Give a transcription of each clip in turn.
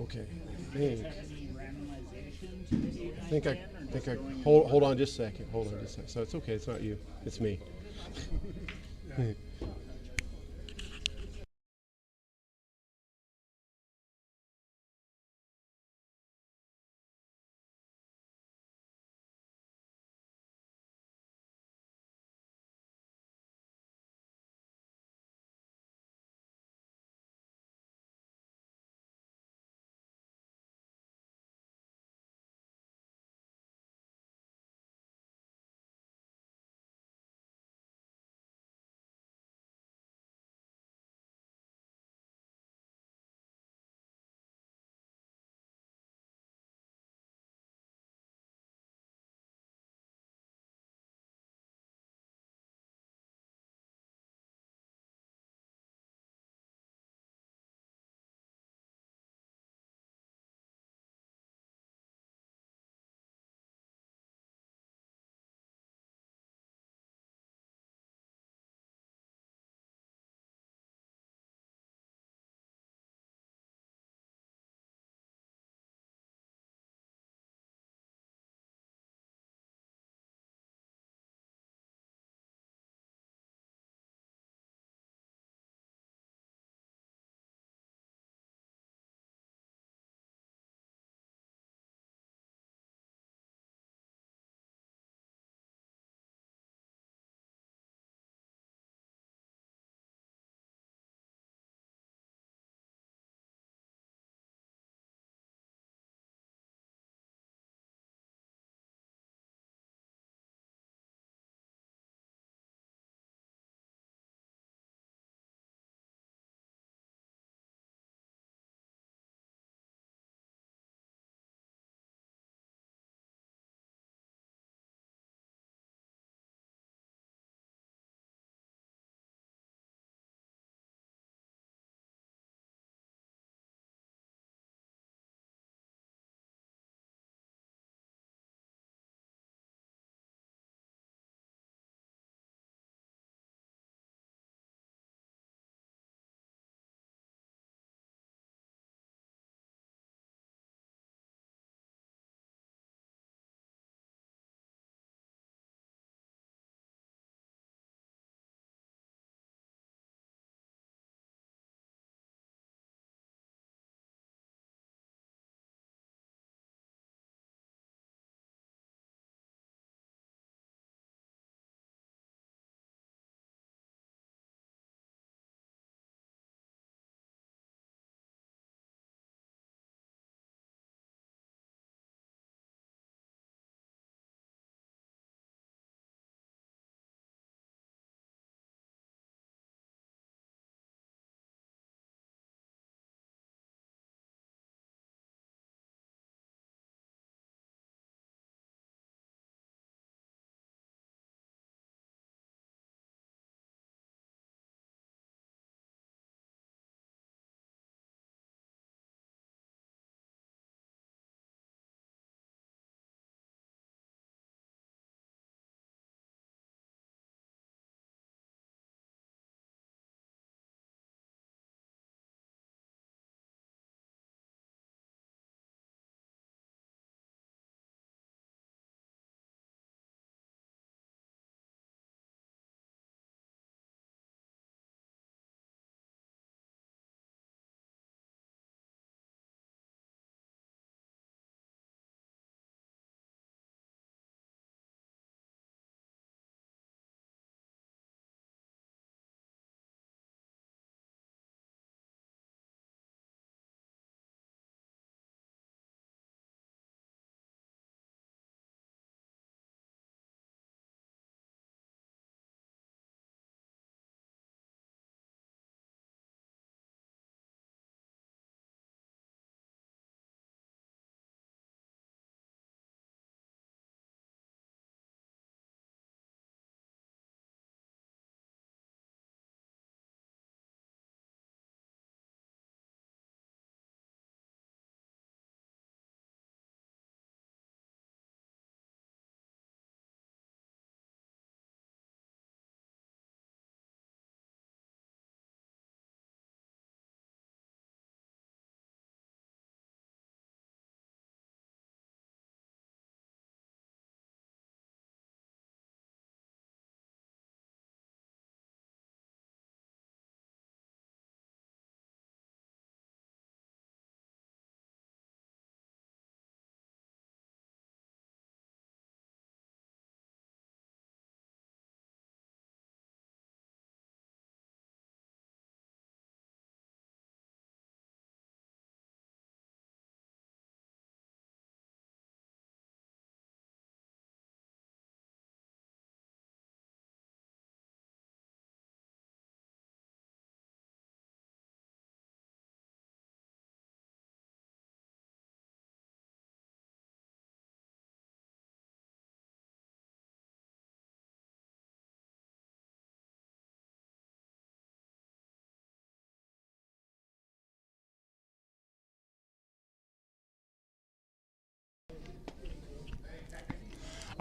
Okay. I You guys think. have any randomization to this I think I again, or think just I random? hold on just a second. Hold on just a second. So it's okay. It's not you. It's me.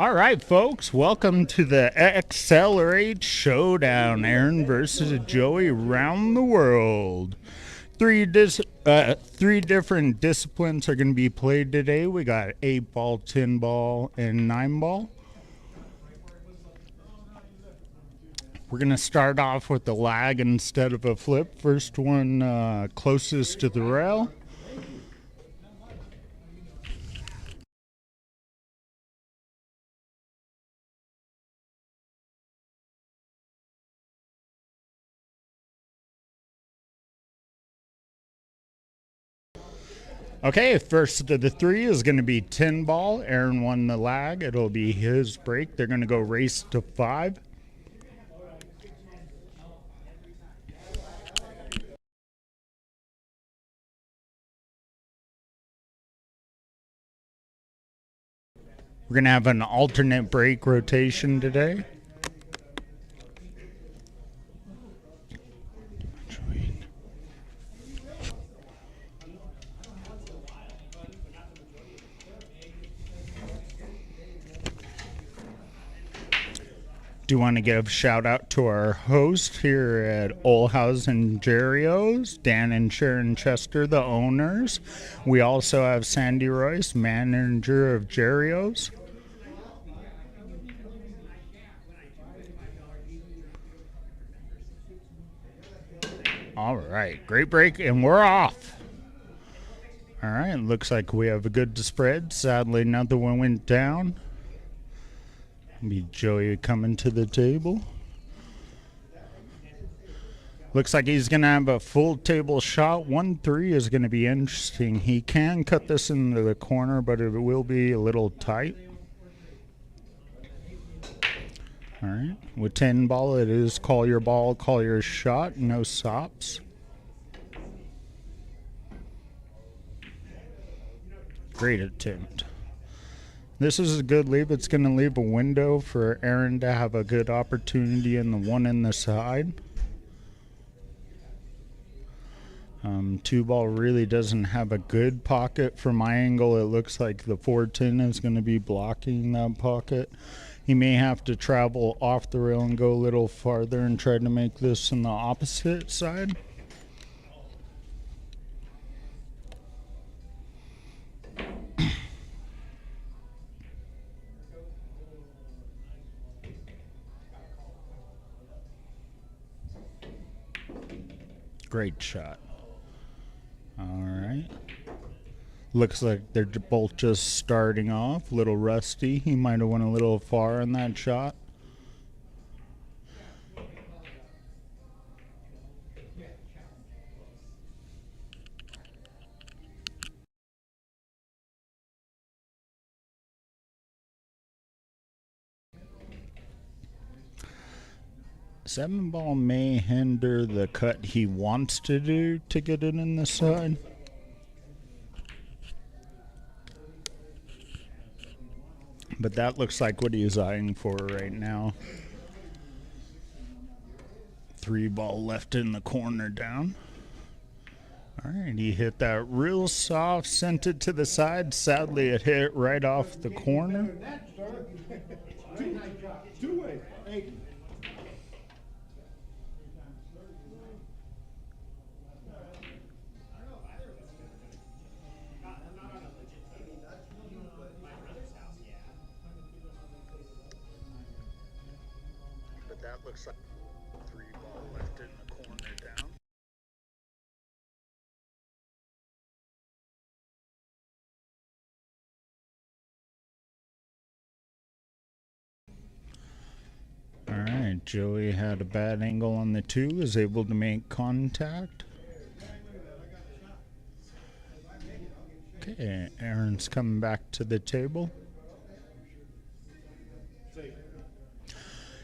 All right, folks, welcome to the XLR8 Showdown. Aaron versus Joey around the world. Three different disciplines are going to be played today. We got 8 ball, 10 ball, and 9 ball. We're going to start off with the lag instead of a flip. First one closest to the rail. Okay, first of the 3 is going to be 10 ball. Aaron won the lag. It'll be his break. They're going to go race to 5. We're going to have an alternate break rotation today. Do want to give a shout out to our host here at Olhausen Jerry's, Dan and Sharon Chester, the owners. We also have Sandy Royce, manager of Jerry's. All right, great break, and we're off. All right, looks like we have a good spread. Sadly, another one went down. Be Joey coming to the table. Looks like he's going to have a full table shot. 1-3 is going to be interesting. He can cut this into the corner, but it will be a little tight. All right. With 10 ball, it is call your ball, call your shot. No stops. Great attempt. This is a good leave. It's going to leave a window for Aaron to have a good opportunity in the one in the side. 2 ball really doesn't have a good pocket. From my angle, it looks like the 410 is going to be blocking that pocket. He may have to travel off the rail and go a little farther and try to make this on the opposite side. Great shot. All right. Looks like they're both just starting off. A little rusty. He might have went a little far in that shot. Seven ball may hinder the cut he wants to do to get it in the side. But that looks like what he's eyeing for right now. 3 ball left in the corner down. All right, he hit that real soft, sent it to the side. Sadly, it hit right off the corner. But that looks like 3 ball left in the corner down. All right, Joey had a bad angle on the 2, is able to make contact. Okay, Aaron's coming back to the table.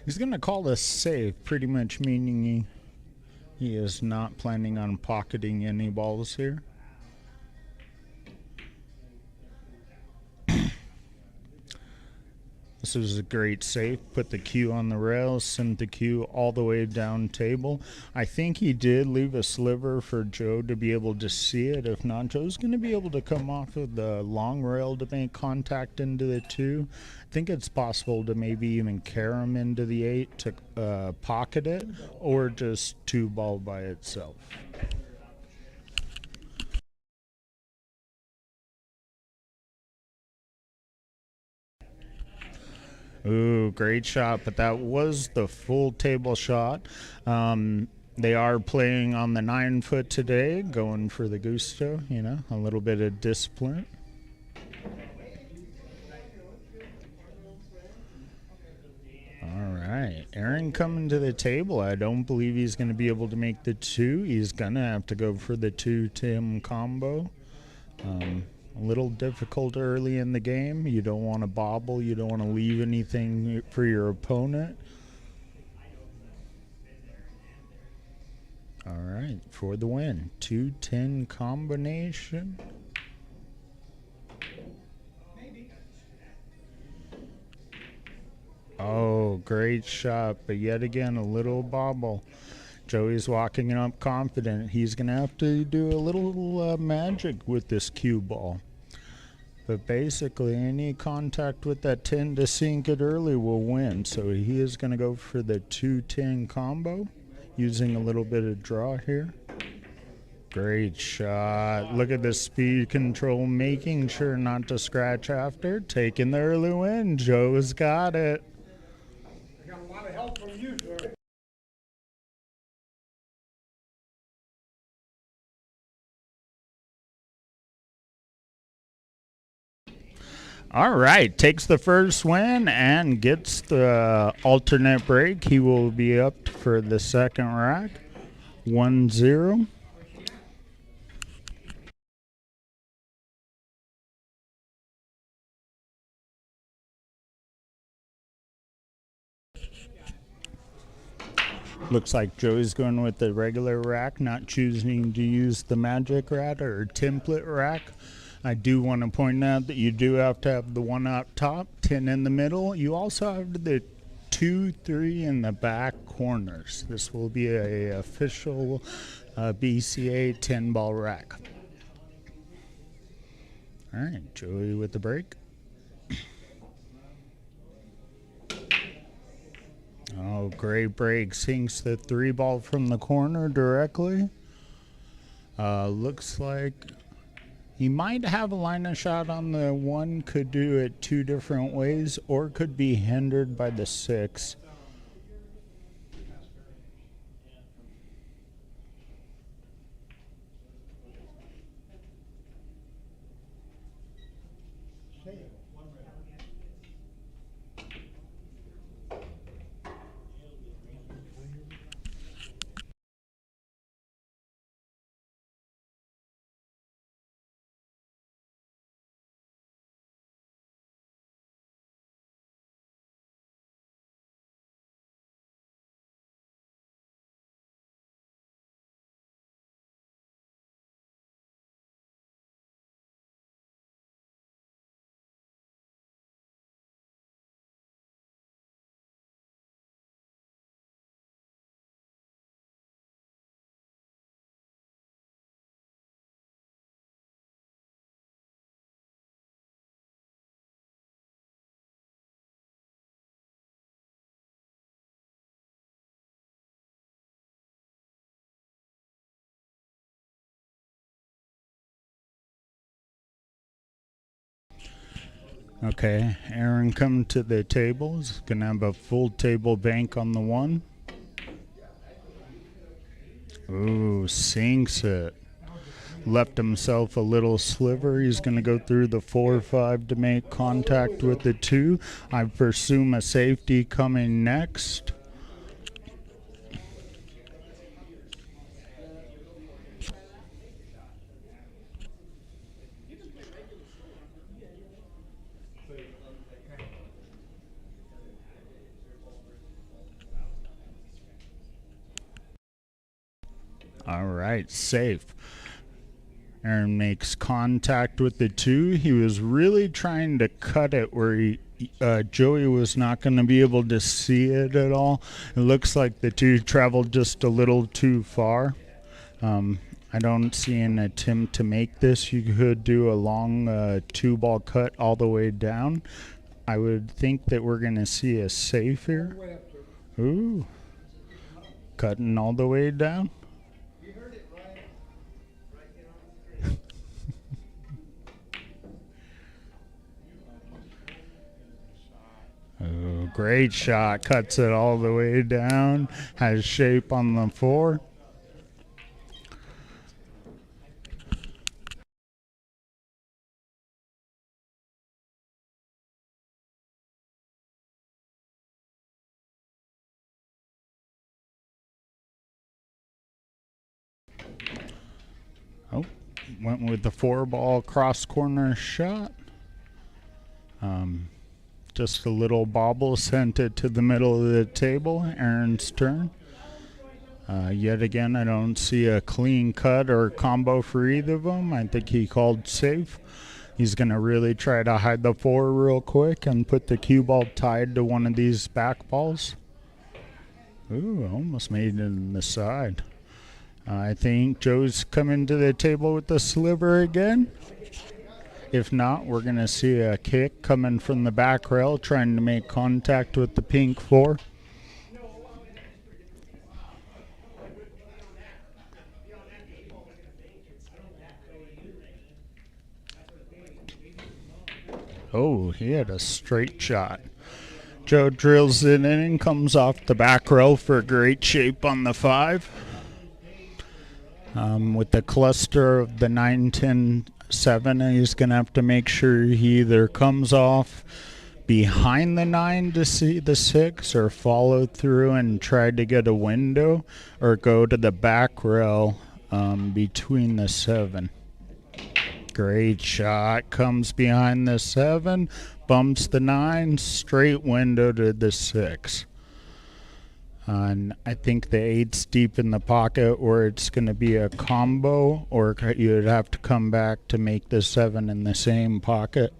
He's going to call this safe, pretty much meaning he is not planning on pocketing any balls here. This is a great safe. Put the cue on the rail, sent the cue all the way down table. I think he did leave a sliver for Joe to be able to see it. If not, Joe's going to be able to come off of the long rail to make contact into the 2. I think it's possible to maybe even carry him into the 8 to pocket it, or just 2-ball by itself. Ooh, great shot, but that was the full table shot. They are playing on the 9-foot today, going for the gusto, you know, a little bit of discipline. All right, Aaron coming to the table. I don't believe he's going to be able to make the 2. He's going to have to go for the 2-Tim combo. A little difficult early in the game. You don't want to bobble. You don't want to leave anything for your opponent. All right, for the win. 2-10 combination. Oh, great shot, but yet again, a little bobble. Joey's walking up confident. He's going to have to do a little magic with this cue ball. But basically, any contact with that 10 to sink it early will win. So he is going to go for the 2-10 combo, using a little bit of draw here. Great shot. Look at the speed control, making sure not to scratch after. Taking the early win. Joe's got it. I got a lot of help from you, sir. All right, takes the first win and gets the alternate break. He will be up for the second rack, 1-0. Looks like Joey's going with the regular rack, not choosing to use the magic rack or template rack. I do want to point out that you do have to have the 1 up top, 10 in the middle. You also have the 2, 3 in the back corners. This will be a official BCA 10-ball rack. All right, Joey with the break. Oh, great break. Sinks the 3-ball from the corner directly. Looks like he might have a line of shot on the 1, could do it 2 different ways, or could be hindered by the 6. Okay, Aaron come to the table. He's going to have a full table bank on the 1. Ooh, sinks it. Left himself a little sliver. He's going to go through the 4-5 to make contact with the 2. I presume a safety coming next. All right, safe. Aaron makes contact with the 2. He was really trying to cut it where he Joey was not going to be able to see it at all. It looks like the two traveled just a little too far. I don't see an attempt to make this. You could do a long two-ball cut all the way down. I would think that we're going to see a safe here. Ooh. Cutting all the way down. Oh, great shot. Cuts it all the way down. Has shape on the 4. Oh, went with the 4-ball cross corner shot. Just a little bobble sent it to the middle of the table. Aaron's turn. Yet again, I don't see a clean cut or combo for either of them. I think he called safe. He's going to really try to hide the 4 real quick and put the cue ball tied to one of these back balls. Ooh, almost made it in the side. I think Joe's coming to the table with the sliver again. If not, we're going to see a kick coming from the back rail, trying to make contact with the pink 4. Oh, he had a straight shot. Joe drills it in and comes off the back rail for great shape on the 5. With the cluster of the 9, 10, 7, he's going to have to make sure he either comes off behind the 9 to see the 6 or follow through and try to get a window or go to the back rail between the 7. Great shot. Comes behind the 7, bumps the 9, straight window to the 6. And I think the 8's deep in the pocket, or it's going to be a combo, or you'd have to come back to make the 7 in the same pocket.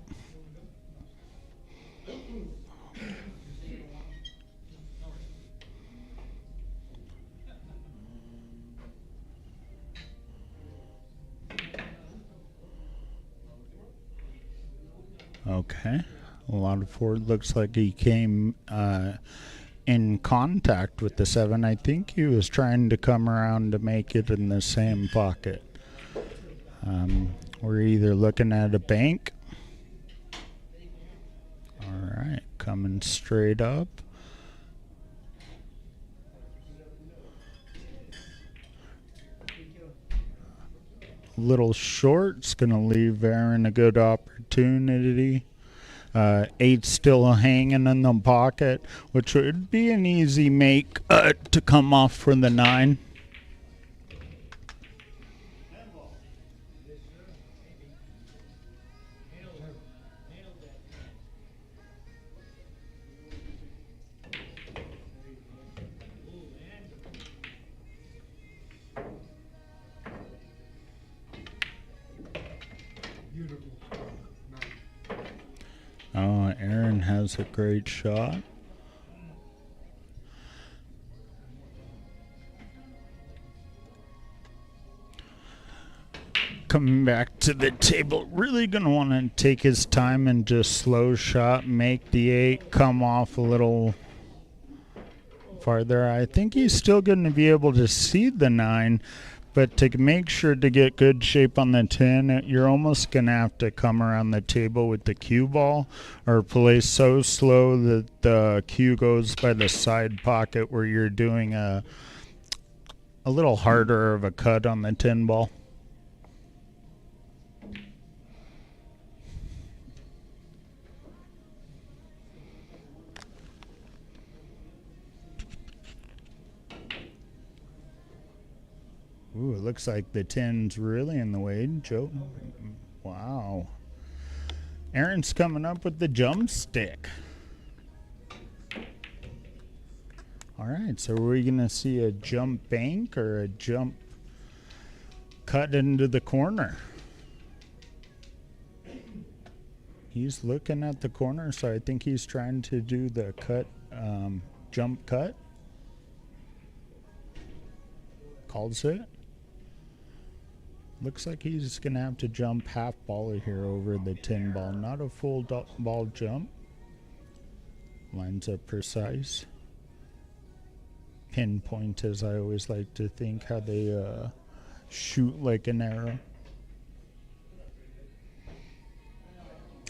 Okay. A lot of forward. Looks like he came in contact with the 7. I think he was trying to come around to make it in the same pocket. We're either looking at a bank. All right, coming straight up. A little short. It's going to leave Aaron a good opportunity. 8 still hanging in the pocket, which would be an easy make to come off for the 9. Oh, Aaron has a great shot. Coming back to the table, really going to want to take his time and just slow shot, make the 8 come off a little farther. I think he's still going to be able to see the 9. But to make sure to get good shape on the 10, you're almost going to have to come around the table with the cue ball or play so slow that the cue goes by the side pocket where you're doing a little harder of a cut on the 10 ball. Ooh, it looks like the 10's really in the way, Joe. Wow. Aaron's coming up with the jump stick. All right, so are we going to see a jump bank or a jump cut into the corner? He's looking at the corner, so I think he's trying to do the cut, jump cut. Calls it. Looks like he's going to have to jump half ball here over the 10 ball. Not a full ball jump. Lines up precise. Pinpoint, as I always like to think, how they shoot like an arrow.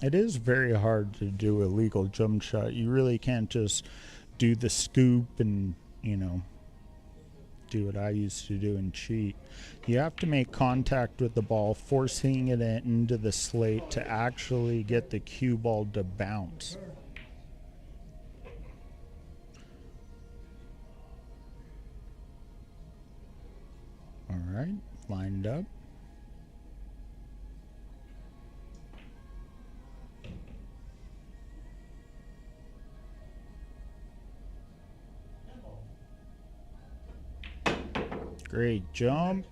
It is very hard to do a legal jump shot. You really can't just do the scoop and, you know, do what I used to do and cheat. You have to make contact with the ball, forcing it into the slate to actually get the cue ball to bounce. All right, lined up. Great jump.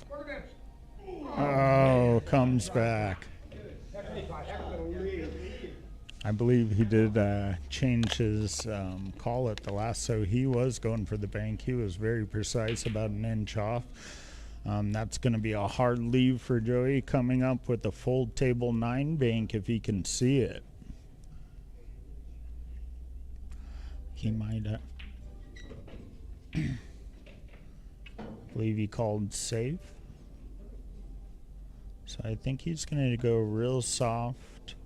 Oh, comes back. I believe he did change his call at the last, so he was going for the bank. He was very precise, about an inch off. That's going to be a hard leave for Joey, coming up with a full table 9 bank if he can see it. He might have. Believe he called safe. So I think he's going to go real soft.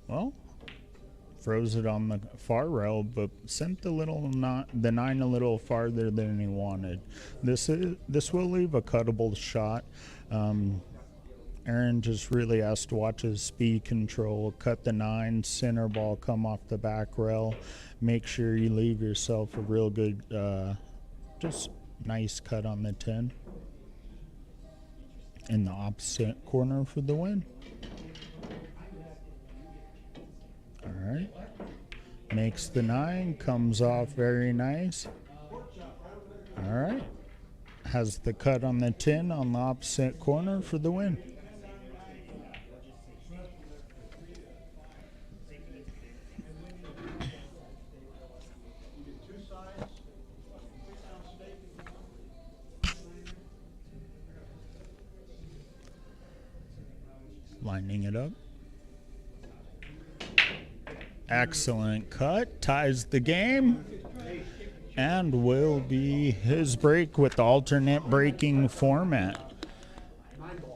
Well, froze it on the far rail, but sent the 9 a little farther than he wanted. This will leave a cuttable shot. Aaron just really has to watch his speed control, cut the 9, center ball, come off the back rail. Make sure you leave yourself a real good, just nice cut on the 10. In the opposite corner for the win. All right. Makes the 9, comes off very nice. All right. Has the cut on the 10 on the opposite corner for the win. Lining it up. Excellent cut. Ties the game. And will be his break with the alternate breaking format.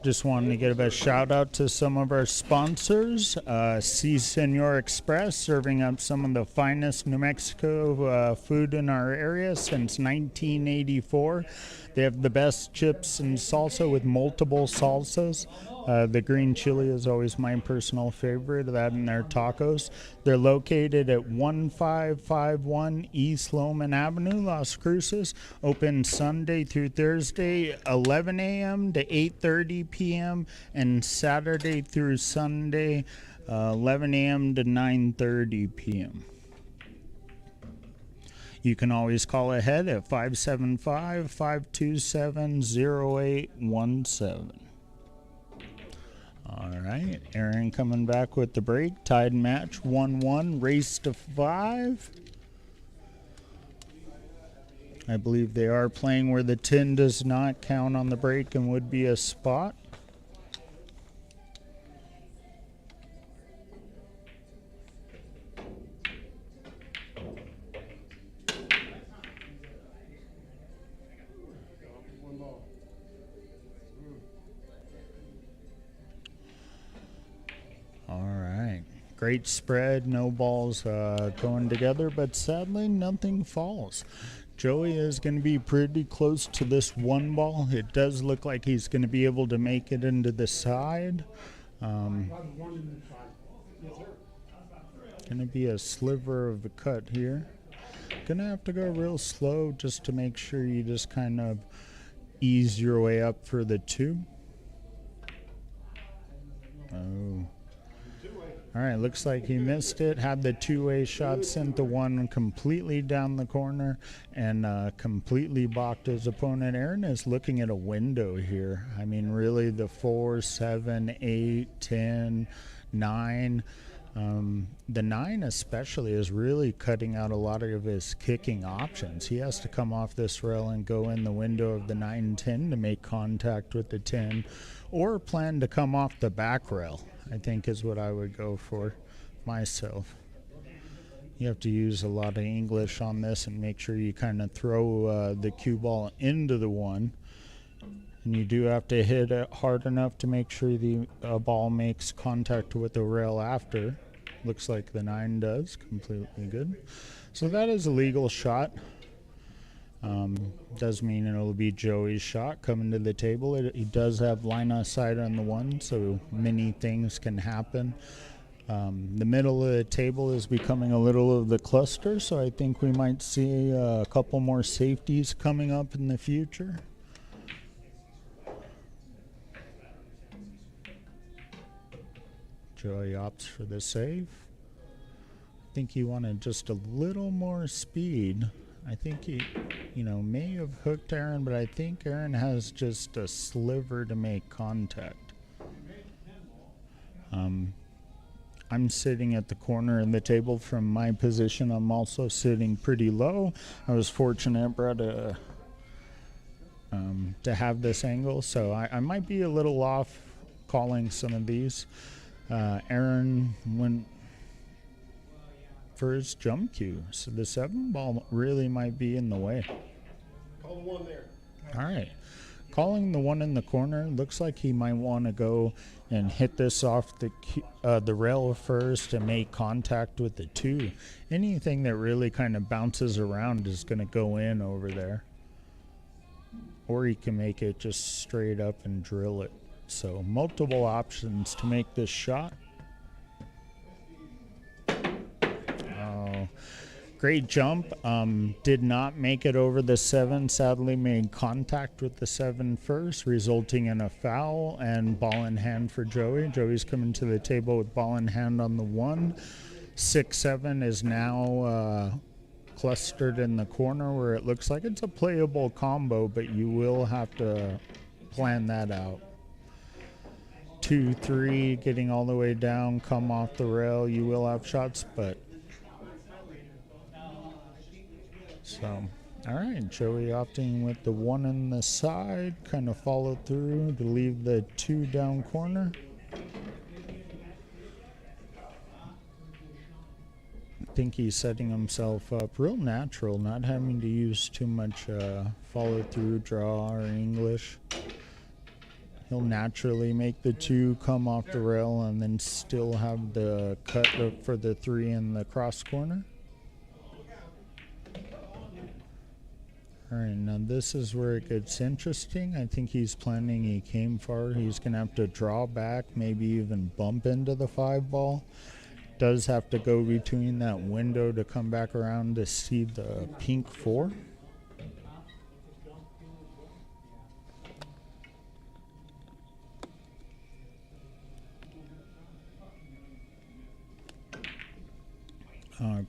Just wanted to give a shout out to some of our sponsors. Si Senor Express, serving up some of the finest New Mexico food in our area since 1984. They have the best chips and salsa with multiple salsas. The green chili is always my personal favorite, that and their tacos. They're located at 1551 East Loman Avenue, Las Cruces. Open Sunday through Thursday, 11 a.m. to 8:30 p.m. and Saturday through Sunday, 11 a.m. to 9:30 p.m. You can always call ahead at 575-527-0817. All right, Aaron coming back with the break. Tied match 1-1, race to 5. I believe they are playing where the 10 does not count on the break and would be a spot. Great spread, no balls going together, but sadly nothing falls. Joey is going to be pretty close to this 1 ball. It does look like he's going to be able to make it into the side. Going to be a sliver of a cut here. Going to have to go real slow just to make sure you just kind of ease your way up for the 2. Oh. All right, looks like he missed it. Had the two-way shot, sent the one completely down the corner, and completely balked his opponent. Aaron is looking at a window here. I mean, really, the 4, 7, 8, 10, 9. The 9 especially is really cutting out a lot of his kicking options. He has to come off this rail and go in the window of the 9-10 to make contact with the 10, or plan to come off the back rail, I think is what I would go for myself. You have to use a lot of English on this and make sure you kind of throw the cue ball into the 1. And you do have to hit it hard enough to make sure the ball makes contact with the rail after. Looks like the 9 does. Completely good. So that is a legal shot. Does mean it'll be Joey's shot coming to the table. He does have line of sight on the 1, so many things can happen. The middle of the table is becoming a little of the cluster, so I think we might see a couple more safeties coming up in the future. Joey opts for the save. I think he wanted just a little more speed. I think he, may have hooked Aaron, but I think Aaron has just a sliver to make contact. I'm sitting at the corner of the table from my position. I'm also sitting pretty low. I was fortunate, Brad, to have this angle, so I might be a little off calling some of these. Aaron went for his jump cue, so the 7 ball really might be in the way. Call the 1 there. All right, calling the 1 in the corner. Looks like he might want to go and hit this off the rail first and make contact with the 2. Anything that really kind of bounces around is going to go in over there, or he can make it just straight up and drill it. So multiple options to make this shot. Oh, great jump. Did not make it over the 7. Sadly made contact with the 7 first, resulting in a foul and ball in hand for Joey. Joey's coming to the table with ball in hand on the 1. 6-7 is now clustered in the corner where it looks like it's a playable combo, but you will have to plan that out. 2, 3, getting all the way down, come off the rail. You will have shots, but so, all right, Joey opting with the 1 in the side, kind of follow through to leave the 2 down corner. I think he's setting himself up real natural, not having to use too much follow through, draw, or English. He'll naturally make the 2 come off the rail and then still have the cut for the 3 in the cross corner. All right, now this is where it gets interesting. I think he's planning, he came far. He's going to have to draw back, maybe even bump into the 5 ball. Does have to go between that window to come back around to see the pink 4.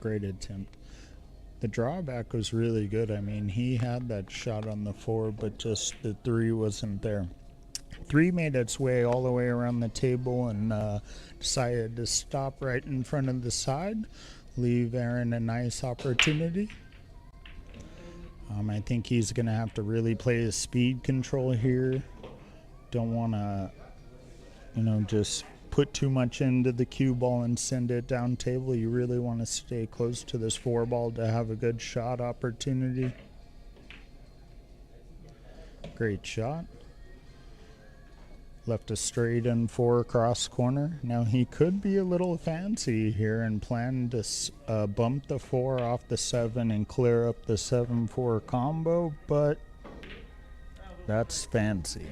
Great attempt. The drawback was really good. I mean, he had that shot on the 4, but just the 3 wasn't there. 3 made its way all the way around the table and decided to stop right in front of the side, leave Aaron a nice opportunity. I think he's going to have to really play his speed control here. Don't want to, just put too much into the cue ball and send it down table. You really want to stay close to this 4 ball to have a good shot opportunity. Great shot. Left a straight and 4 cross corner. Now he could be a little fancy here and plan to bump the 4 off the 7 and clear up the 7-4 combo, but that's fancy.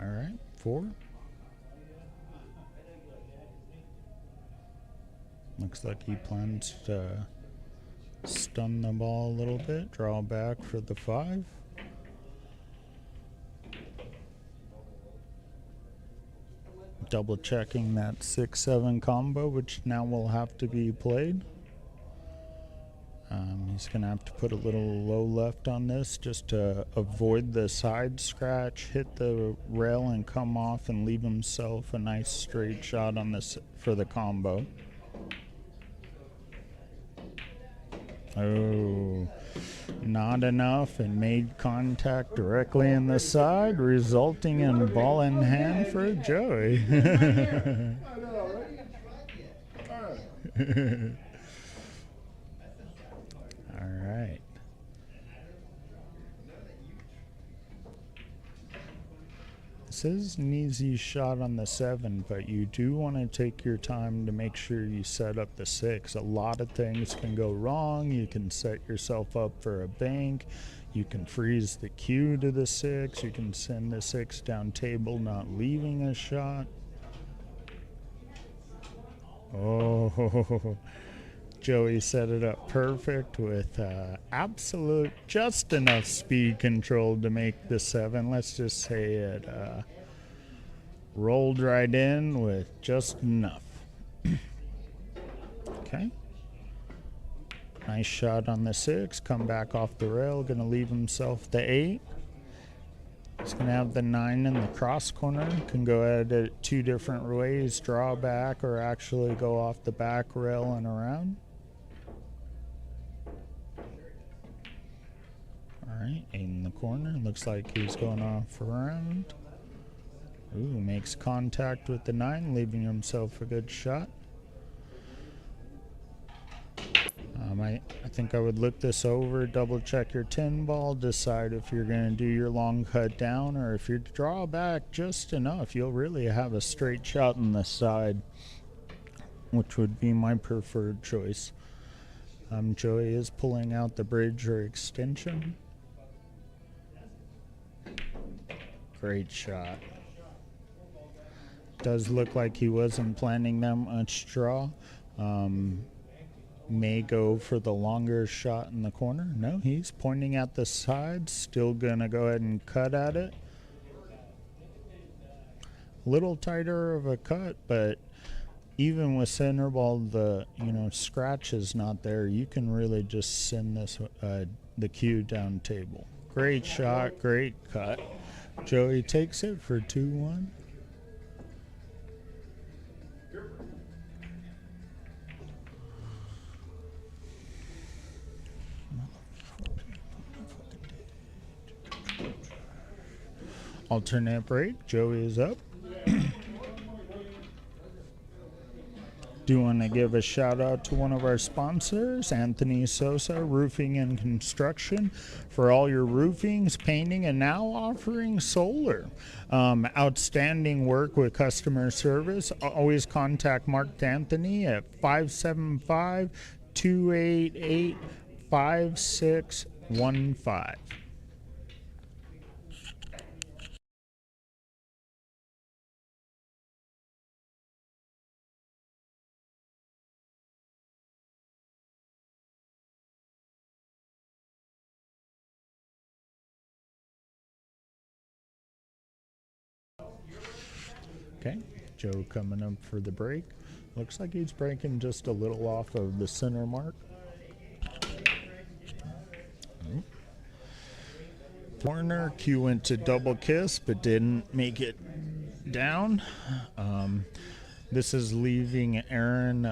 All right, 4. Looks like he plans to Stun the ball a little bit. Draw back for the 5. Double checking that 6-7 combo, which now will have to be played. He's going to have to put a little low left on this just to avoid the side scratch, hit the rail and come off and leave himself a nice straight shot on this for the combo. Oh, not enough, and made contact directly in the side, resulting in ball in hand for Joey. I know, right? All right. All right. This is an easy shot on the 7, but you do want to take your time to make sure you set up the 6. A lot of things can go wrong. You can set yourself up for a bank. You can freeze the cue to the 6. You can send the 6 down table, not leaving a shot. Oh, Joey set it up perfect with absolute just enough speed control to make the 7. Let's just say it rolled right in with just enough. Okay. Nice shot on the 6. Come back off the rail. Going to leave himself the 8. He's going to have the 9 in the cross corner. Can go at it 2 different ways. Draw back or actually go off the back rail and around. Alright, 8 in the corner. Looks like he's going off around. Ooh, makes contact with the 9, leaving himself a good shot. I think I would look this over, double check your 10 ball, decide if you're going to do your long cut down, or if you draw back just enough, you'll really have a straight shot on the side, which would be my preferred choice. Joey is pulling out the bridge or extension. Great shot. Does look like he wasn't planning that much draw. May go for the longer shot in the corner. No, he's pointing at the side. Still gonna go ahead and cut at it. A little tighter of a cut, but even with center ball, the scratch is not there. You can really just send this the cue down table. Great shot, great cut. Joey takes it for 2-1. Alternate break. Joey is up. Do want to give a shout out to one of our sponsors, Anthony Sosa Roofing and Construction, for all your roofings, painting, and now offering solar. Outstanding work with customer service. Always contact Mark Anthony at 575-288-5615. Okay, Joe coming up for the break. Looks like he's breaking just a little off of the center mark. Corner, Q went to double kiss, but didn't make it down. This is leaving Aaron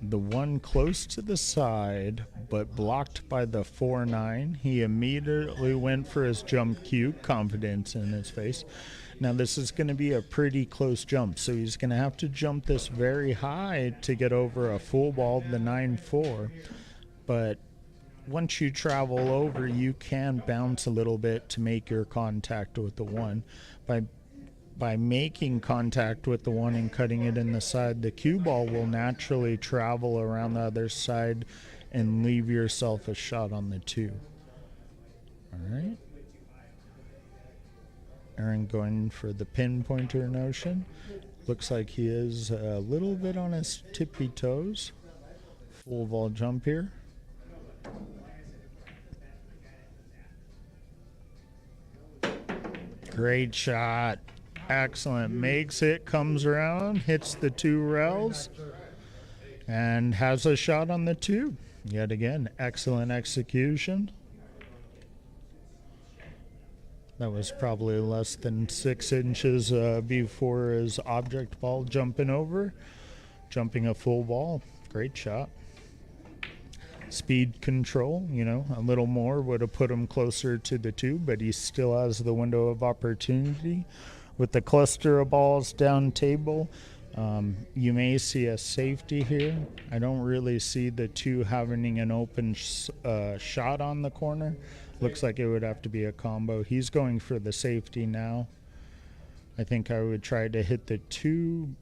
the 1 close to the side, but blocked by the 4-9. He immediately went for his jump cue, confidence in his face. Now this is going to be a pretty close jump, so he's going to have to jump this very high to get over a full ball, the 9-4. But once you travel over, you can bounce a little bit to make your contact with the 1. By making contact with the 1 and cutting it in the side, the cue ball will naturally travel around the other side and leave yourself a shot on the 2. All right. Aaron going for the pinpointer notion. Looks like he is a little bit on his tippy toes. Full ball jump here. Great shot. Excellent. Makes it, comes around, hits the 2 rails, and has a shot on the 2. Yet again, excellent execution. That was probably less than 6 inches before his object ball jumping a full ball. Great shot. Speed control, you know, a little more would have put him closer to the 2, but he still has the window of opportunity. With the cluster of balls down table, you may see a safety here. I don't really see the 2 having an open shot on the corner. Looks like it would have to be a combo. He's going for the safety now. I think I would try to hit the 2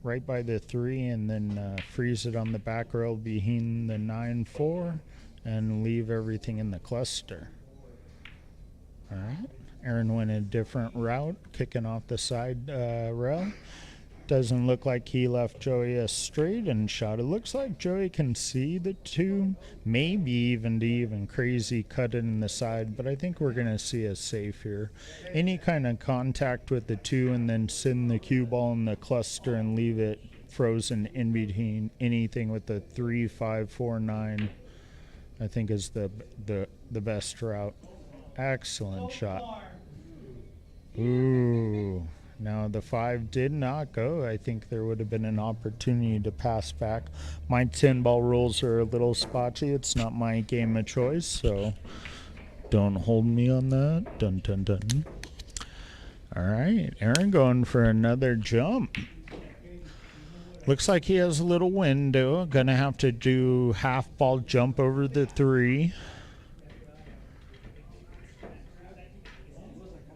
right by the 3 and then freeze it on the back rail behind the 9-4 and leave everything in the cluster. All right. Aaron went a different route, kicking off the side rail. Doesn't look like he left Joey a straight and shot. It looks like Joey can see the 2, maybe even crazy cut it in the side, but I think we're going to see a safe here. Any kind of contact with the 2 and then send the cue ball in the cluster and leave it frozen in between anything with the 3, 5, 4, 9, I think is the best route. Excellent shot. Ooh. Now the 5 did not go. I think there would have been an opportunity to pass back. My 10-ball rules are a little spotty. It's not my game of choice, so don't hold me on that. Dun dun dun. All right, Aaron going for another jump. Looks like he has a little window. Gonna have to do half ball jump over the 3.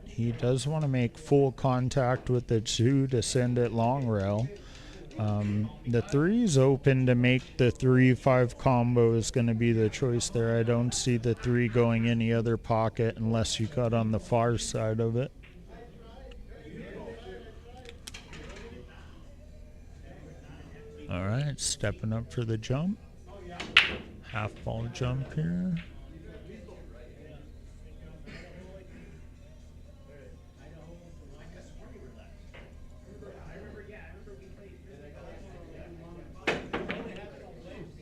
He does want to make full contact with the 2 to send it long rail. The 3's open to make the 3-5 combo is going to be the choice there. I don't see the 3 going any other pocket unless you cut on the far side of it. All right, stepping up for the jump. Half ball jump here.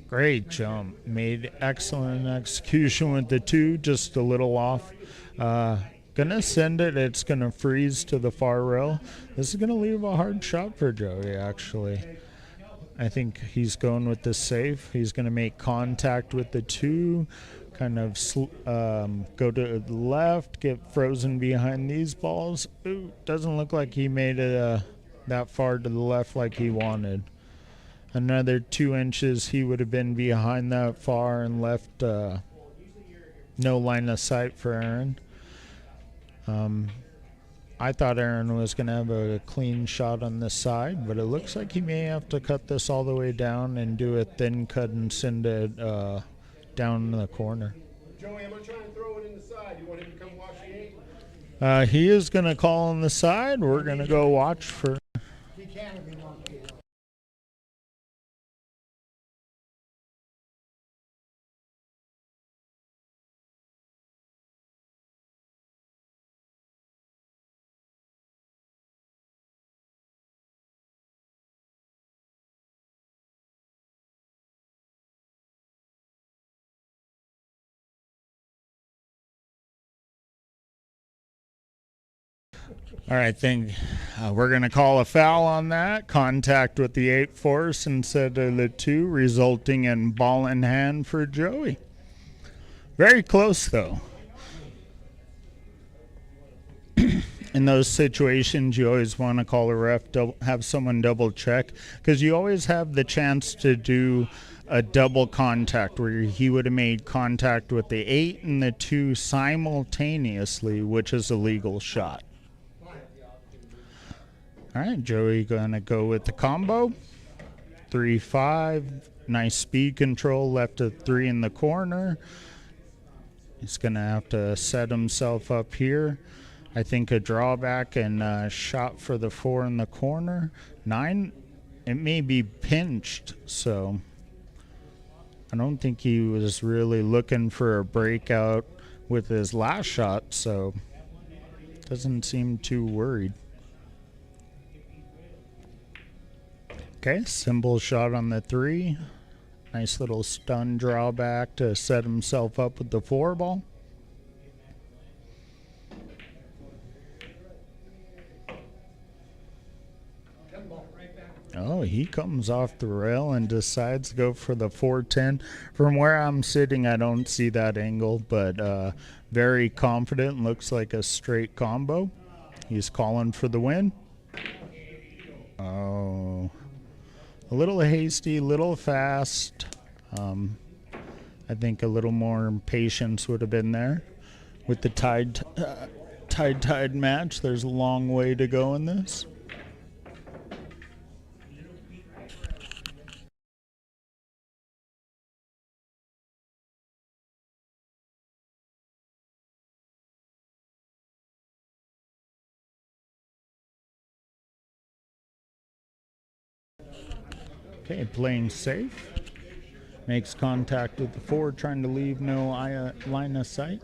Great jump. Made excellent execution with the 2, just a little off. Gonna send it. It's gonna freeze to the far rail. This is gonna leave a hard shot for Joey, actually. I think he's going with the safe. He's gonna make contact with the 2, kind of go to the left, get frozen behind these balls. Ooh, doesn't look like he made it that far to the left like he wanted. Another 2 inches, he would have been behind that far and left no line of sight for Aaron. I thought Aaron was going to have a clean shot on this side, but it looks like he may have to cut this all the way down and do a thin cut and send it down the corner. Joey, I'm going to try and throw it in the side. You want him to come watch the 8? He is going to call on the side. We're going to go watch for... He can if he wants to. All right, I think we're going to call a foul on that. Contact with the 8 force instead of the 2, resulting in ball in hand for Joey. Very close, though. In those situations, you always want to call a ref, have someone double check, because you always have the chance to do a double contact where he would have made contact with the 8 and the 2 simultaneously, which is a legal shot. All right, Joey gonna go with the combo. 3-5, nice speed control, left a 3 in the corner. He's gonna have to set himself up here. I think a drawback and shot for the 4 in the corner. 9, it may be pinched, so I don't think he was really looking for a breakout with his last shot, so doesn't seem too worried. Okay, simple shot on the 3. Nice little stun drawback to set himself up with the 4 ball. Oh, he comes off the rail and decides to go for the 410. From where I'm sitting, I don't see that angle, but very confident. Looks like a straight combo. He's calling for the win. Oh, a little hasty, a little fast. I think a little more patience would have been there. With the tied match, there's a long way to go in this. Okay, playing safe. Makes contact with the 4, trying to leave no line of sight.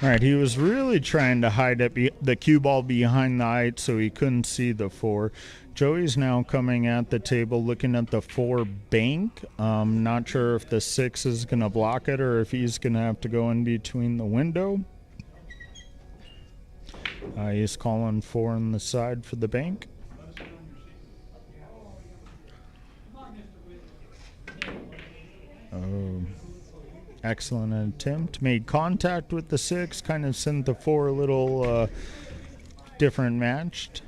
All right, he was really trying to hide it, the cue ball behind the 8 so he couldn't see the 4. Joey's now coming at the table looking at the 4 bank. Not sure if the 6 is going to block it or if he's going to have to go in between the window. He's calling 4 on the side for the bank. Oh. Excellent attempt. Made contact with the 6, kind of sent the 4 a little different matched.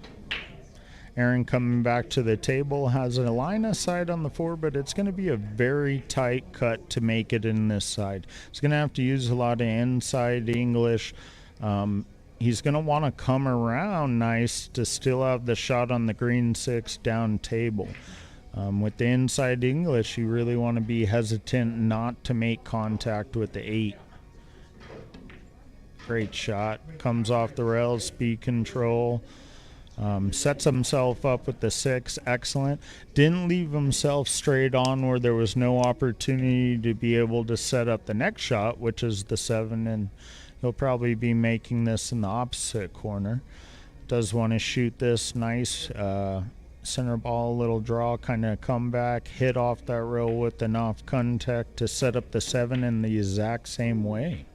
Aaron coming back to the table, has a line of sight on the 4, but it's going to be a very tight cut to make it in this side. He's going to have to use a lot of inside English. He's going to want to come around nice to still have the shot on the green 6 down table. With the inside English, you really want to be hesitant not to make contact with the 8. Great shot. Comes off the rails, speed control. Sets himself up with the 6. Excellent. Didn't leave himself straight on where there was no opportunity to be able to set up the next shot, which is the 7, and he'll probably be making this in the opposite corner. Does want to shoot this nice. Center ball, a little draw, kind of come back, hit off that rail with enough contact to set up the 7 in the exact same way.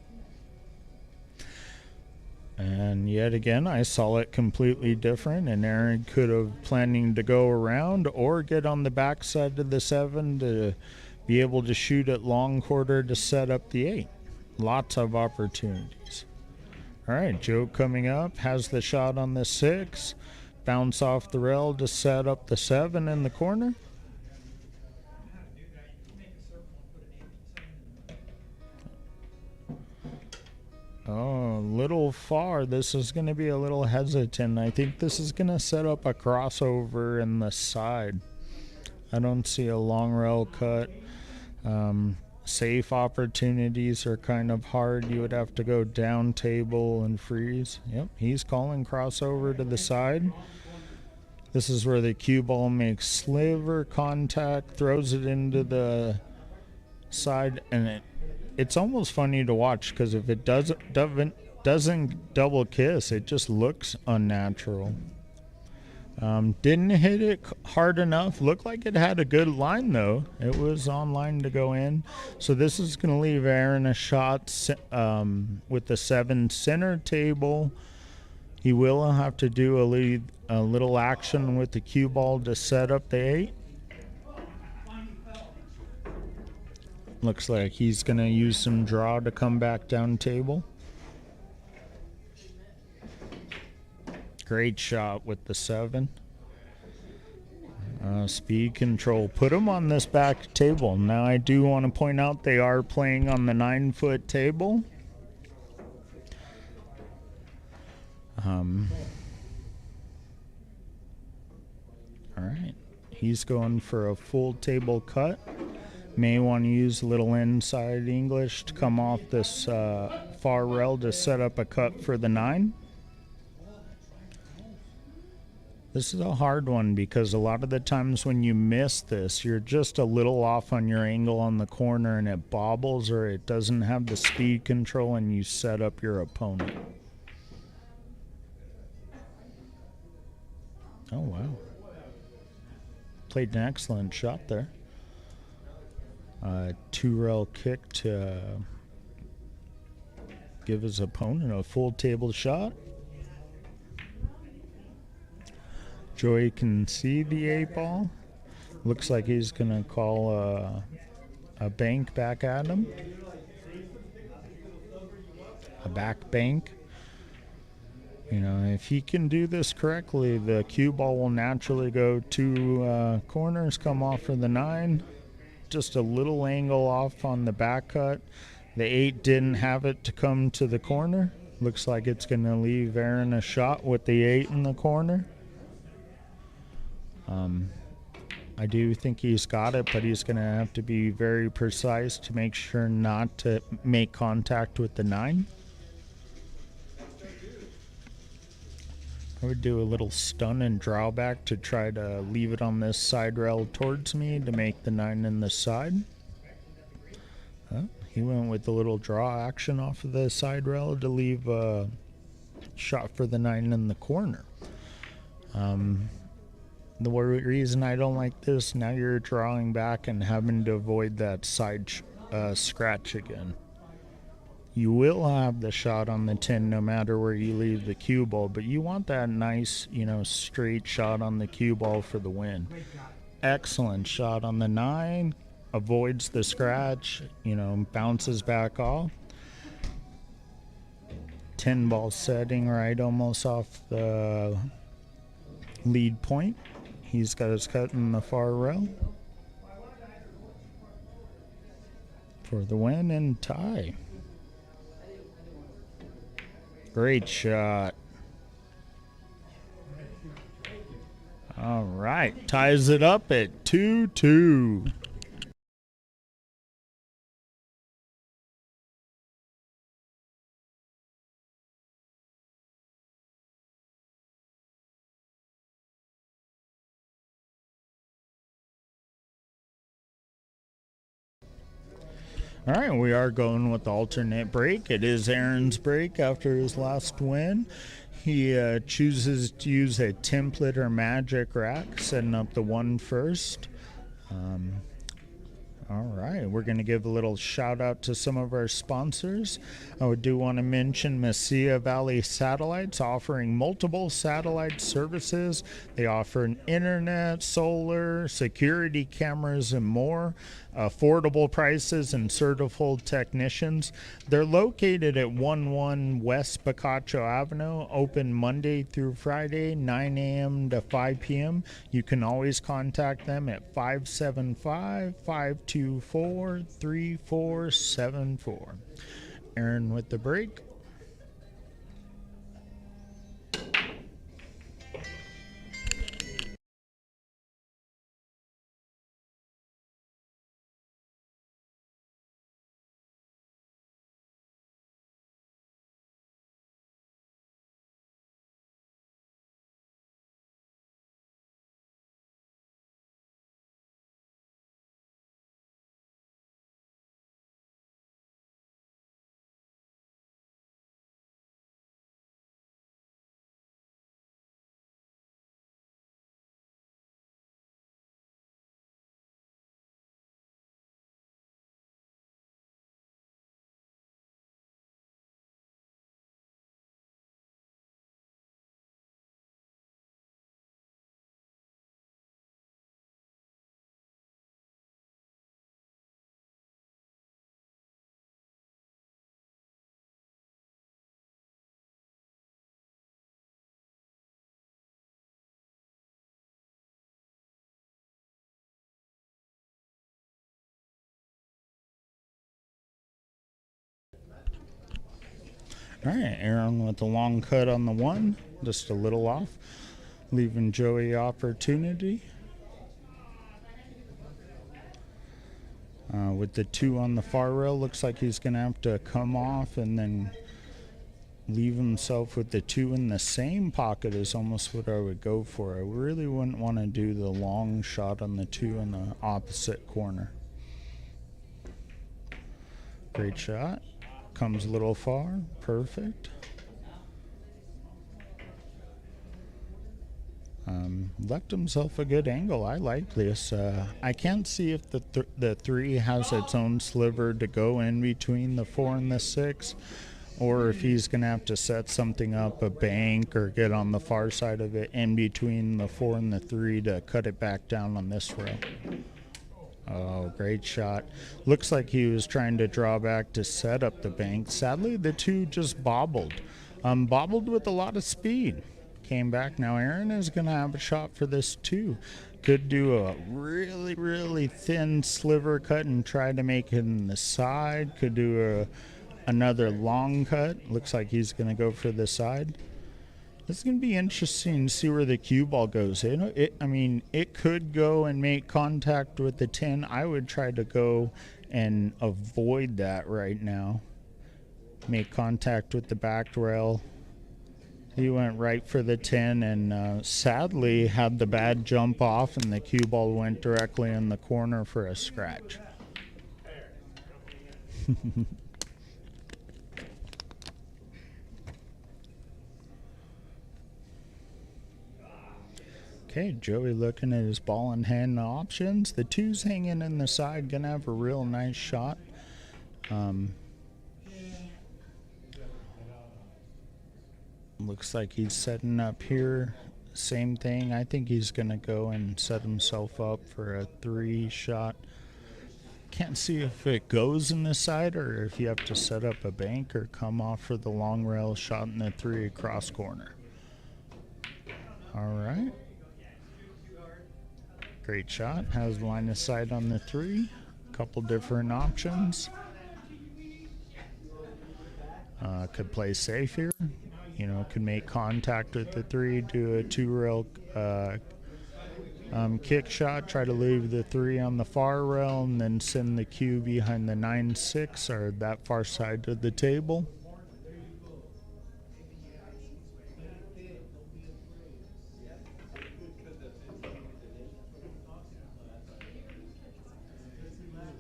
And yet again, I saw it completely different, and Aaron could have planning to go around or get on the backside of the 7 to be able to shoot at long quarter to set up the 8. Lots of opportunities. All right, Joe coming up, has the shot on the 6. Bounce off the rail to set up the 7 in the corner. Oh, a little far. This is going to be a little hesitant. I think this is going to set up a crossover in the side. I don't see a long rail cut. Safe opportunities are kind of hard. You would have to go down table and freeze. Yep, he's calling crossover to the side. This is where the cue ball makes sliver contact, throws it into the side, and it's almost funny to watch because if it doesn't double kiss, it just looks unnatural. Didn't hit it hard enough. Looked like it had a good line though. It was on line to go in. So this is going to leave Aaron a shot with the 7 center table. He will have to do a little action with the cue ball to set up the 8. Looks like he's going to use some draw to come back down table. Great shot with the 7. Speed control. Put him on this back table. Now I do want to point out they are playing on the 9-foot table. All right, he's going for a full table cut. May want to use a little inside English to come off this far rail to set up a cut for the 9. This is a hard one because a lot of the times when you miss this, you're just a little off on your angle on the corner and it bobbles or it doesn't have the speed control and you set up your opponent. Oh, wow. Played an excellent shot there. Two-rail kick to give his opponent a full table shot. Joey can see the 8-ball. Looks like he's going to call a bank back at him. A back bank. You know, if he can do this correctly, the cue ball will naturally go 2 corners, come off for the 9. Just a little angle off on the back cut. The 8 didn't have it to come to the corner. Looks like it's going to leave Aaron a shot with the 8 in the corner. I do think he's got it, but he's going to have to be very precise to make sure not to make contact with the 9. I would do a little stun and drawback to try to leave it on this side rail towards me to make the 9 in the side. He went with a little draw action off of the side rail to leave a shot for the 9 in the corner. The reason I don't like this, now you're drawing back and having to avoid that side scratch again. You will have the shot on the 10 no matter where you leave the cue ball, but you want that nice, you know, straight shot on the cue ball for the win. Excellent shot on the 9, avoids the scratch, you know, bounces back off. 10 ball setting right almost off the lead point. He's got his cut in the far rail for the win and tie. Great shot. All right, ties it up at 2-2. All right, we are going with the alternate break. It is Aaron's break after his last win. He chooses to use a template or magic rack, setting up the 1 first. All right, we're going to give a little shout out to some of our sponsors. I do want to mention Mesilla Valley Satellites, offering multiple satellite services. They offer an internet, solar, security cameras, and more. Affordable prices and certified technicians. They're located at 11 West Picacho Avenue, open Monday through Friday, 9 a.m. to 5 p.m. You can always contact them at 575-524-3474. Aaron with the break. All right, Aaron with the long cut on the 1, just a little off, leaving Joey opportunity. With the 2 on the far rail, looks like he's going to have to come off and then leave himself with the 2 in the same pocket is almost what I would go for. I really wouldn't want to do the long shot on the 2 in the opposite corner. Great shot. Comes a little far. Perfect. Left himself a good angle. I like this. I can't see if the 3 has its own sliver to go in between the 4 and the 6, or if he's going to have to set something up, a bank, or get on the far side of it in between the 4 and the 3 to cut it back down on this rail. Oh, great shot. Looks like he was trying to draw back to set up the bank. Sadly, the 2 just bobbled. Bobbled with a lot of speed. Came back. Now Aaron is going to have a shot for this 2. Could do a really, really thin sliver cut and try to make it in the side. Could do another long cut. Looks like he's going to go for the side. It's going to be interesting to see where the cue ball goes. I mean, it could go and make contact with the 10. I would try to go and avoid that right now. Make contact with the back rail. He went right for the 10 and sadly had the bad jump off, and the cue ball went directly in the corner for a scratch. Okay, Joey looking at his ball in hand options. The 2's hanging in the side, gonna have a real nice shot. Looks like he's setting up here. Same thing. I think he's gonna go and set himself up for a 3 shot. Can't see if it goes in the side or if you have to set up a bank or come off for the long rail shot in the 3 across corner. All right. Great shot. Has line of sight on the 3. Couple different options. Could play safe here. You know, could make contact with the 3, do a 2-rail kick shot, try to leave the 3 on the far rail, and then send the cue behind the 9-6 or that far side of the table.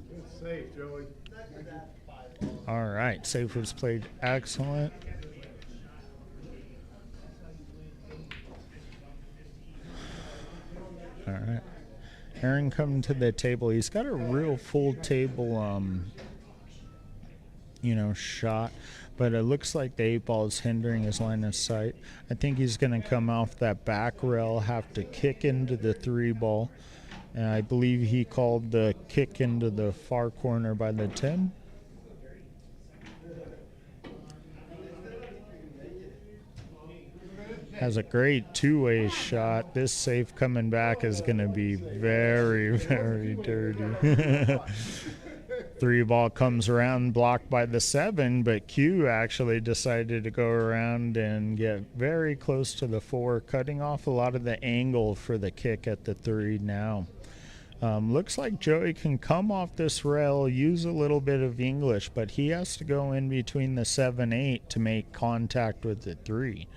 Good save, Joey. All right, safe was played excellent. All right, Aaron coming to the table. He's got a real full table, you know, shot, but it looks like the 8-ball is hindering his line of sight. I think he's going to come off that back rail, have to kick into the 3-ball, and I believe he called the kick into the far corner by the 10. Has a great 2-way shot. This safe coming back is going to be very, very dirty. 3-ball comes around, blocked by the 7, but Q actually decided to go around and get very close to the 4, cutting off a lot of the angle for the kick at the 3 now. Looks like Joey can come off this rail, use a little bit of English, but he has to go in between the 7-8 to make contact with the 3.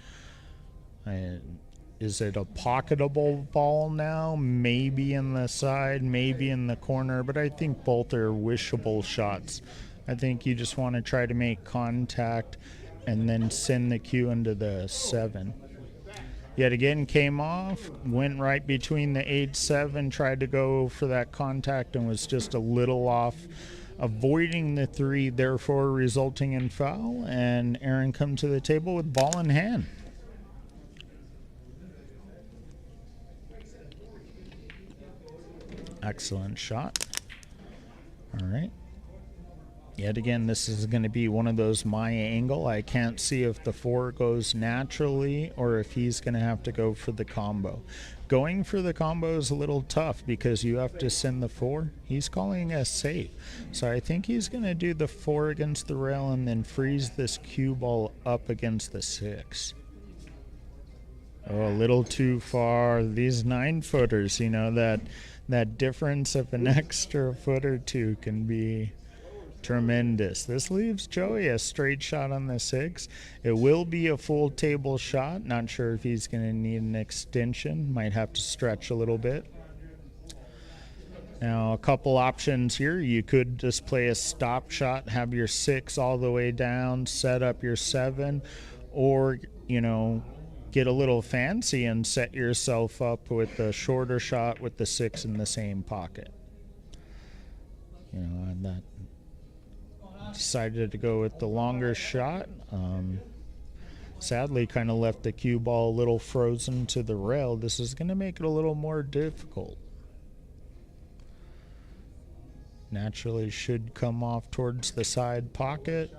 Is it a pocketable ball now? Maybe in the side, maybe in the corner, but I think both are wishable shots. I think you just want to try to make contact and then send the cue into the 7. Yet again, came off, went right between the 8-7, tried to go for that contact and was just a little off, avoiding the 3, therefore resulting in foul, and Aaron comes to the table with ball in hand. Excellent shot. All right. Yet again, this is going to be one of those my angle. I can't see if the 4 goes naturally or if he's going to have to go for the combo. Going for the combo is a little tough because you have to send the 4. He's calling a safe. So I think he's going to do the 4 against the rail and then freeze this cue ball up against the 6. Oh, a little too far. These 9-footers, you know, that difference of an extra foot or 2 can be Tremendous. This leaves Joey a straight shot on the 6. It will be a full table shot. Not sure if he's going to need an extension. Might have to stretch a little bit. Now, a couple options here. You could just play a stop shot, have your 6 all the way down, set up your 7, or, you know, get a little fancy and set yourself up with a shorter shot with the 6 in the same pocket. You know, and that decided to go with the longer shot. Sadly, kind of left the cue ball a little frozen to the rail. This is going to make it a little more difficult. Naturally should come off towards the side pocket.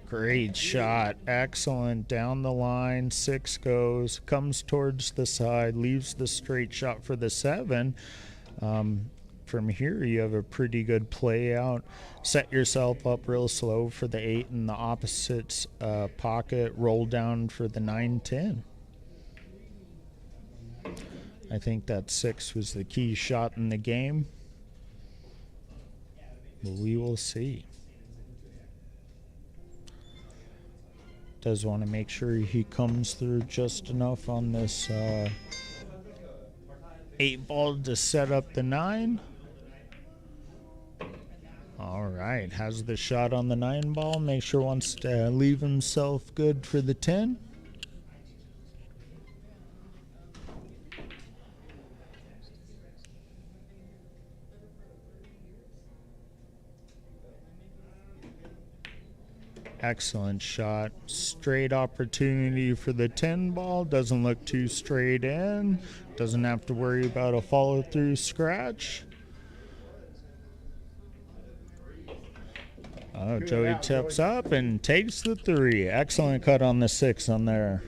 Great shot. Excellent. Down the line. 6 goes. Comes towards the side. Leaves the straight shot for the 7. From here, you have a pretty good play out. Set yourself up real slow for the 8 in the opposite pocket. Roll down for the 9-10. I think that 6 was the key shot in the game. But we will see. Does want to make sure he comes through just enough on this 8 ball to set up the 9. All right, has the shot on the 9 ball. Make sure wants to leave himself good for the 10. Excellent shot. Straight opportunity for the 10 ball. Doesn't look too straight in. Doesn't have to worry about a follow through scratch. Oh, Joey tips up and takes the 3. Excellent cut on the 6 on there.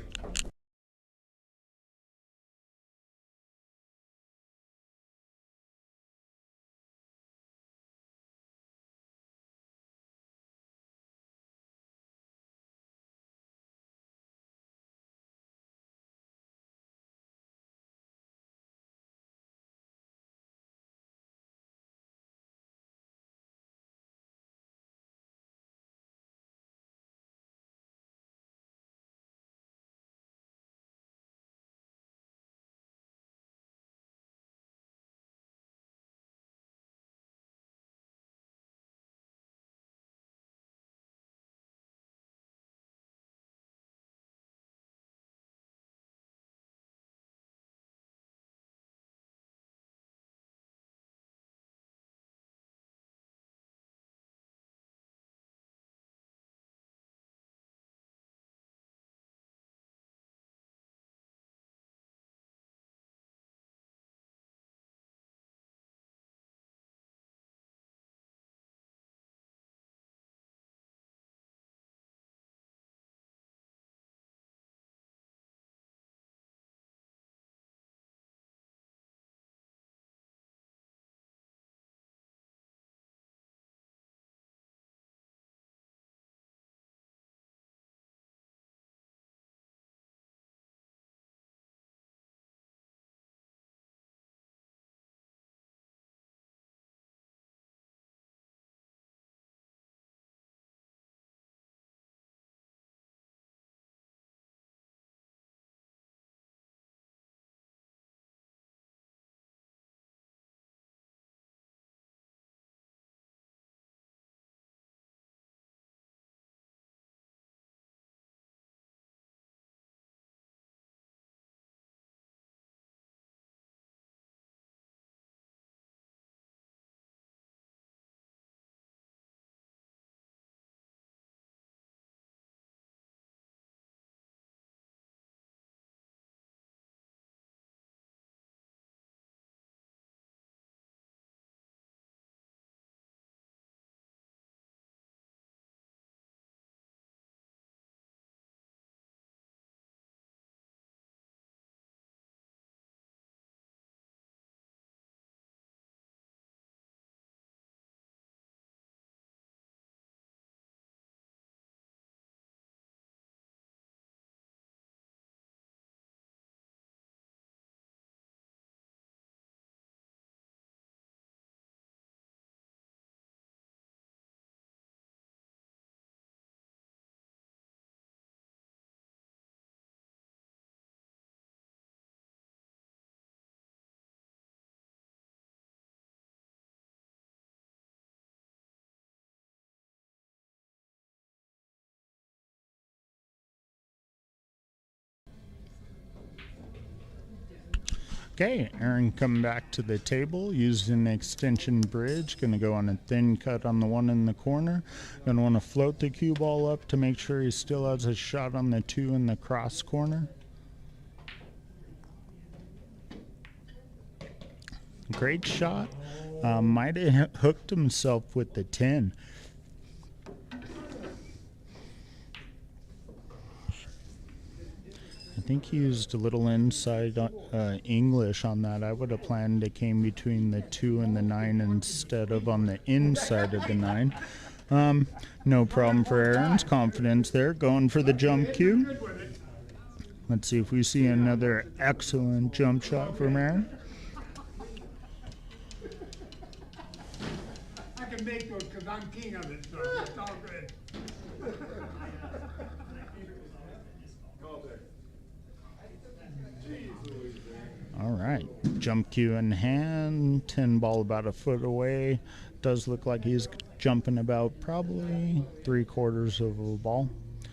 Okay, Aaron coming back to the table using an extension bridge. Going to go on a thin cut on the one in the corner. Going to want to float the cue ball up to make sure he still has a shot on the 2 in the cross corner. Great shot. Might have hooked himself with the 10. I think he used a little inside English on that. I would have planned it came between the 2 and the 9 instead of on the inside of the 9. No problem for Aaron's confidence there, going for the jump cue. Let's see if we see another excellent jump shot from Aaron. I can make those because I'm king of it, so it's all good. All right, jump cue in hand, 10 ball about a foot away. Does look like he's jumping about probably 3/4 of a ball. I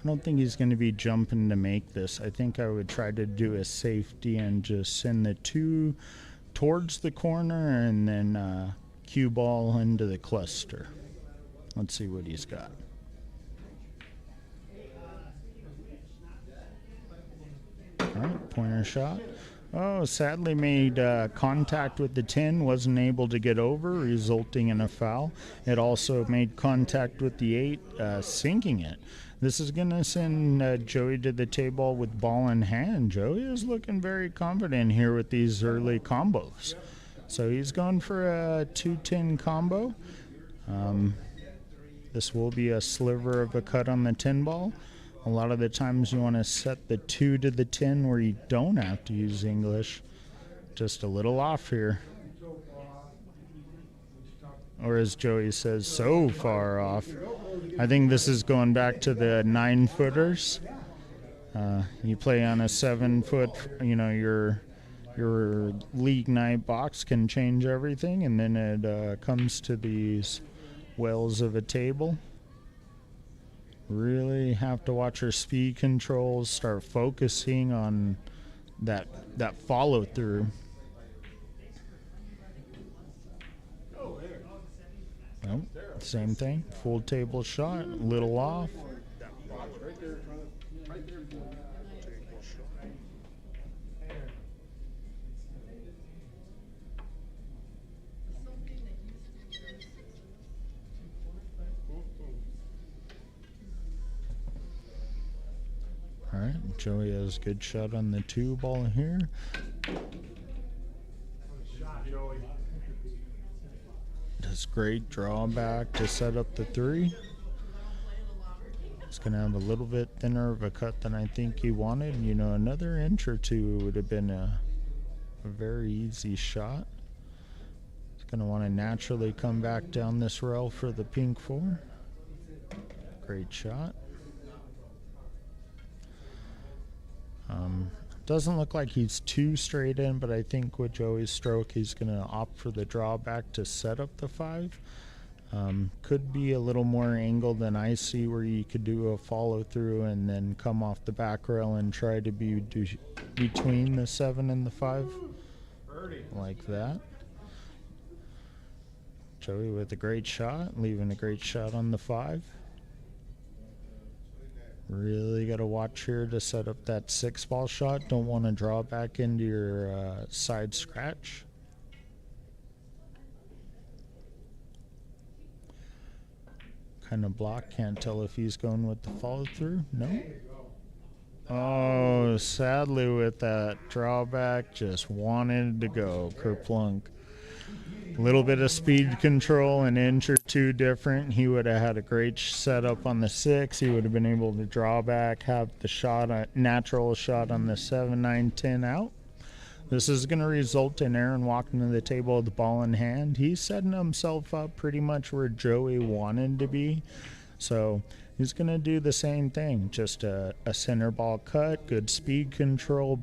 don't think he's going to be jumping to make this. I think I would try to do a safety and just send the 2 towards the corner and then cue ball into the cluster. Let's see what he's got. All right, pointer shot. Oh, sadly made contact with the 10, wasn't able to get over, resulting in a foul. It also made contact with the 8, sinking it. This is going to send Joey to the table with ball in hand. Joey is looking very confident here with these early combos. So he's going for a 2-10 combo. This will be a sliver of a cut on the 10 ball. A lot of the times you want to set the 2 to the 10 where you don't have to use English. Just a little off here. Or as Joey says, so far off. I think this is going back to the 9-footers. You play on a 7-foot, you know, your league night box can change everything, and then it comes to these wells of a table. Really have to watch your speed controls, start focusing on that follow through. Nope, same thing. Full table shot, little off. All right, Joey has a good shot on the 2 ball here. Does great drawback to set up the 3. It's going to have a little bit thinner of a cut than I think he wanted. You know, another inch or 2 would have been a very easy shot. It's going to want to naturally come back down this rail for the pink 4. Great shot. Doesn't look like he's too straight in, but I think with Joey's stroke, he's going to opt for the drawback to set up the 5. Could be a little more angle than I see, where you could do a follow through and then come off the back rail and try to be between the 7 and the 5, like that. Joey with a great shot, leaving a great shot on the 5. Really got to watch here to set up that 6 ball shot. Don't want to draw back into your side scratch. Kind of block. Can't tell if he's going with the follow through. No. Oh, sadly with that drawback, just wanted to go kerplunk. A little bit of speed control, an inch or 2 different. He would have had a great setup on the 6. He would have been able to draw back, have the shot, a natural shot on the 7, 9, 10 out. This is going to result in Aaron walking to the table with the ball in hand. He's setting himself up pretty much where Joey wanted to be. So he's going to do the same thing, just a center ball cut, good speed control.